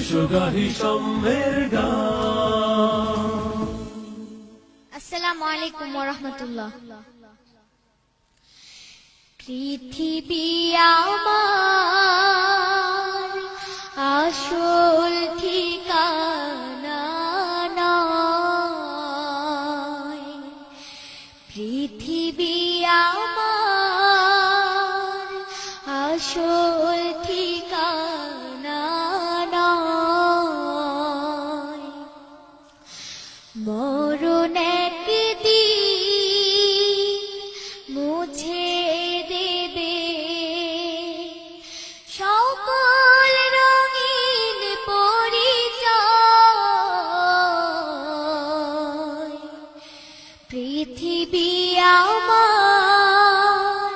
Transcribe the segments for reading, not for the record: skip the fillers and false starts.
এসো গাহি সম্মের গান। আসসালামু আলাইকুম ওয়া রাহমাতুল্লাহ। পৃথিবী আমার আসল ঠিকানা নয়, পৃথিবী আমার আসল ঠিকানা নয়। মরণ একদিন মুছে দেবে সকল রঙিন পরিচয়, পৃথিবী আমার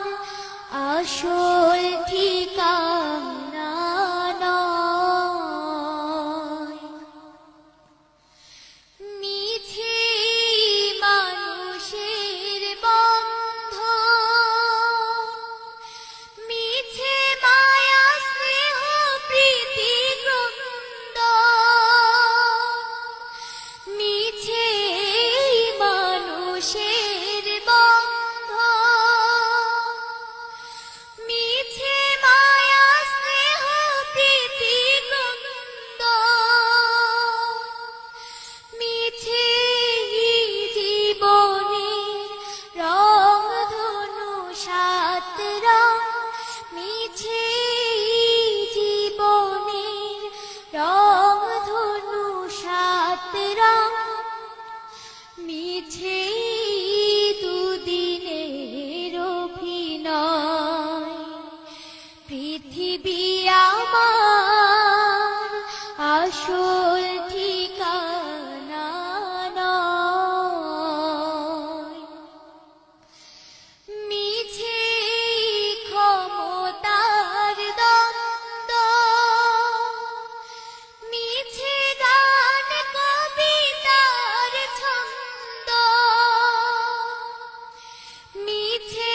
আসল ঠিকানা নয়। মিছে মানুষের বন্ধন, মিছে মায়া স্নেহ প্রীতি ক্রন্দন, মিছে মানুষের বন্ধন, মিছে মায়া স্নেহ প্রীতি ক্রন্দন, মিছে জীবনের রং ধনু সাত রং, মিছে জীবনের রং ধনু সাত রং, মিছে দুদিনের অভিনয়, পৃথিবী আমার আসল ঠিকানা নয়। মিছে ক্ষমতার দ্বন্দ্ব, মিছে গান কবিতার ছন্দ, মিছে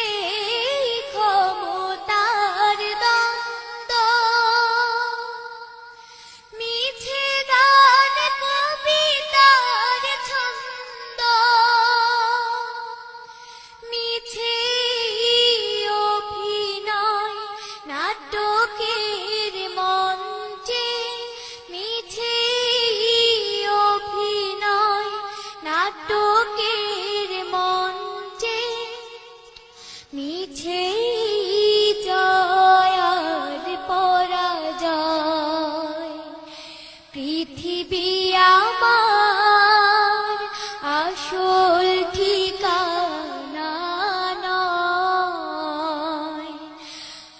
ক্ষমতার দ্বন্দ্ব, মিছে গান কবিতার ছন্দ, মিছে অভিনয় নাটকের মঞ্চে, মিছে অভিনয় নাটকের মঞ্চে, মিছে জয় আর পরাজয়, পৃথিবী আমার আসল ঠিকানা নয়।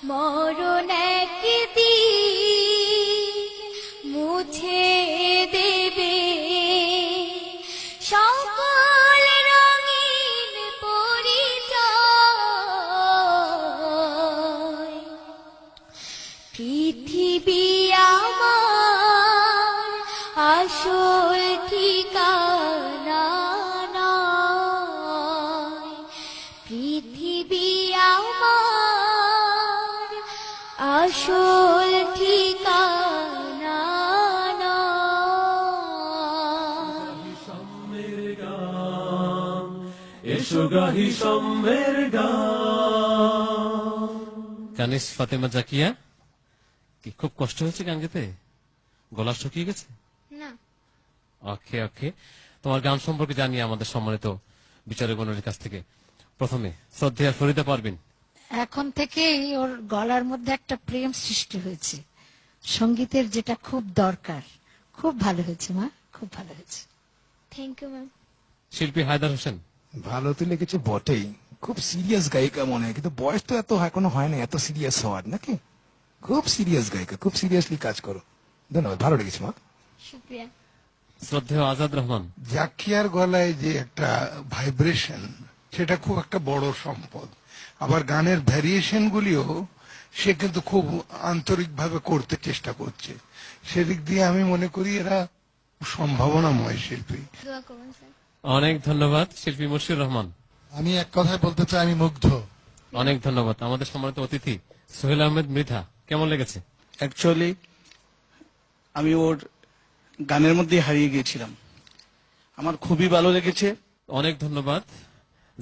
মরণ একদিন মুছে দেবে সকল রঙিন পরিচয়, পৃথিবী আমার আসল ঠিকানা নয়, পৃথিবী আমার আসল ঠিকানা নয়। সম্মের গান, এসো গাহি সম্মের গান। কানিস ফাতেমা জাকিয়া, কি খুব কষ্ট হয়েছে গান গেতে? গলা শুকিয়ে গেছে? না, ওকে ওকে, তোমার গান সম্পর্কে জানি আমাদের সম্মানিত বিচারকগণের কাছ থেকে। প্রথমে শ্রদ্ধেয়া ফরিদা পারভিন। এখন থেকেই ওর গলার মধ্যে একটা প্রেম সৃষ্টি হয়েছে সঙ্গীতের, যেটা খুব দরকার। খুব ভালো হয়েছে মা, খুব ভালো হয়েছে। Thank you ma'am. শিল্পী হায়দার হোসেন। ভালো তো লেগেছে বটেই, খুব সিরিয়াস গায়িকা মনে হয়, কিন্তু বয়স তো এত এখনো হয় না এত সিরিয়াস হওয়ার, নাকি? খুব সিরিয়াস গায়িকা, খুব সিরিয়াসলি কাজ করো। ধন্যবাদ, ভালো লেগেছে মা। শুক্রিয়া। শ্রদ্ধেয় আজাদ রহমান। জাকিয়ার গলায় যে একটা ভাইব্রেশন, সেটা খুব একটা বড় সম্পদ। আবার গানের ভ্যারিয়েশন গুলিও সে কিন্তু খুব আন্তরিকভাবে করতে চেষ্টা করছে। সেদিক দিয়ে আমি মনে করি এরা সম্ভাবনাময় শিল্পী। দোয়া করুন স্যার। অনেক ধন্যবাদ শিল্পী মুশির রহমান। আমি এক কথায় বলতে চাই, আমি মুগ্ধ। অনেক ধন্যবাদ আমাদের সম্মানিত অতিথি সোহেল আহমেদ মৃধা। কেমন লেগেছে? অ্যাকচুয়ালি আমি ওর গানের মধ্যে হারিয়ে গিয়েছিলাম। আমার খুবই ভালো লেগেছে। অনেক ধন্যবাদ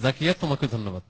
জাকিয়া, তোমাকে ধন্যবাদ।